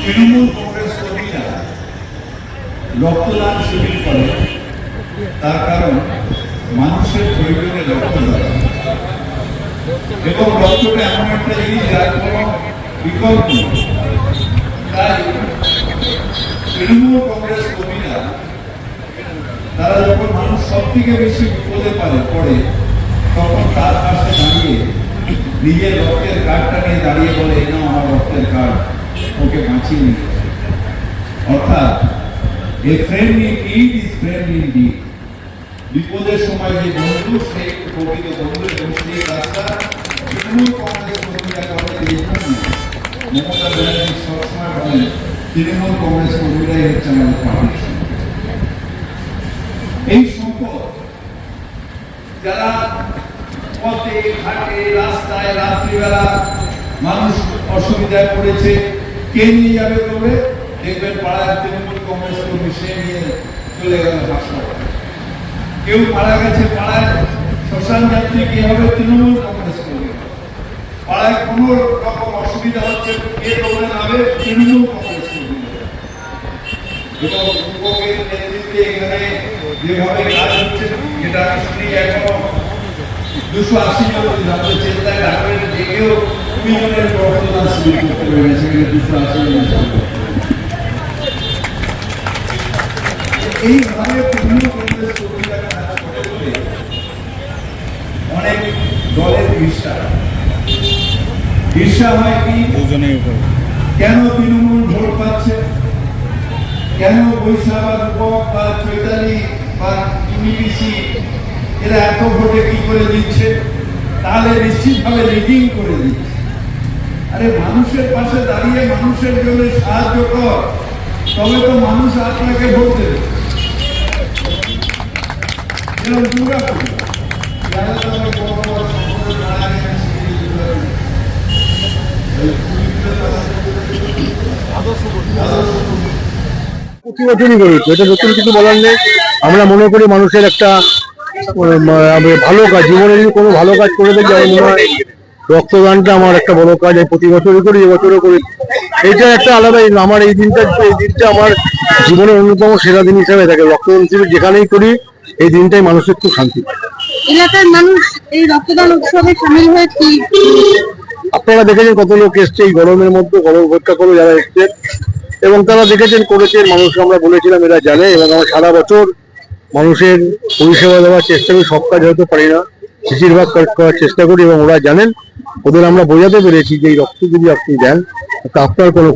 তৃণমূল কংগ্রেস কর্মীরা রক্তদান শিবির করে, তার কারণ মানুষের প্রয়োজনে রক্ত দেওয়া এবং রক্তটা এমন একটা জিনিস যার কোনো বিকল্প নেই। তাই তৃণমূল কংগ্রেস কর্মীরা তারা যখন মানুষ সব থেকে বেশি বিপদে পড়ে তখন তার পাশে দাঁড়িয়ে নিজের রক্তের কার্ডটা নিয়ে দাঁড়িয়ে বলে, এই নাও আমার রক্তের কার্ড, ওকে বাঁচিয়ে নিয়ে। অর্থাৎ a friend in need is friend indeed. বিপদের সময় যে বন্ধু, সেই প্রকৃত বন্ধু। এবং সেই রাস্তা তৃণমূল কংগ্রেস কর্মীরা করে। এই জন্য মমতা ব্যানার্জি সবসময় বলেন তৃণমূল কংগ্রেস কর্মীরাই হচ্ছে আমাদের পার্টির সম্পদ। এই সম্পদ যারা পথে ঘাটে রাস্তায় রাত্রিবেলা মানুষ অসুবিধায় পড়েছে, কে নিয়ে যাবে তবে? দেখবেন পাড়ায় তৃণমূল কংগ্রেস কর্মী সে নিয়ে চলে গেল হাসপাতালে। কেউ মারা গেছে পাড়ায়, শ্মশান যাত্রী কে হবে? তৃণমূল কংগ্রেস কর্মী। পাড়ায় কোনো রকম অসুবিধা হচ্ছে, কে দৌড়ে নামে? তৃণমূল কংগ্রেস কর্মী। এবং যুবকের নেতৃত্বে এখানে যেভাবে কাজ হচ্ছে, যেটা আমি শুনি এখনো 280 জন আমাদের চেষ্টায় রাখবেন, যে কেউ 2 জনের রক্তদান শিবির করতে পারবে, সেখানে 280 জন। এইভাবে তৃণমূল কংগ্রেস কর্মীরা কাজ করে বলে অনেক দলের ঈর্ষা হয়। কি কেন তৃণমূল ভোট পাচ্ছে, কেন বৈশাখ বা চৈতালি বা ইউনিসি এরা এত ভোটে কি করে দিচ্ছে? তাহলে নিশ্চিতভাবে রিডিং করে দিচ্ছে। আরে মানুষের পাশে দাঁড়িয়ে মানুষের জন্য সাহায্য কর, তবে তো মানুষ আপনাকে ভোট দেবে। যেরকম দুর্গাপুর প্রতি বছরই করেছে, এটা নতুন কিছু বলার নেই। আমরা মনে করি মানুষের একটা ভালো কাজ, জীবনে যদি কোনো ভালো কাজ করে থাকি আমার মনে হয় রক্তদানটা আমার একটা বড় কাজ। আমি প্রতি বছরই করি, এবছরও করি। এটা একটা আলাদা, আমার এই দিনটা আমার জীবনের অন্যতম সেরা দিন হিসাবে থাকে। রক্তদান হিসেবে যেখানেই করি এই দিনটাই মানুষের খুব শান্তি। এলাকার মানুষ এই রক্তদান উৎসবে সামিল হয়ে কি আপনারা দেখেছেন কত লোক এসছে এই গরমের মধ্যে, গরম উপেক্ষা করে যারা এসছেন এবং তারা দেখেছেন করেছেন। মানুষকে আমরা বলেছিলাম, এরা জানে। এবং আমরা সারা বছর মানুষের পরিষেবা দেওয়ার চেষ্টা করি। সব কাজ হয়তো পারি না, বেশিরভাগ কাজ করার চেষ্টা করি এবং ওরা জানেন। ওদের আমরা বোঝাতে পেরেছি যে এই রক্ত যদি আপনি দেন তা আপনার কোনো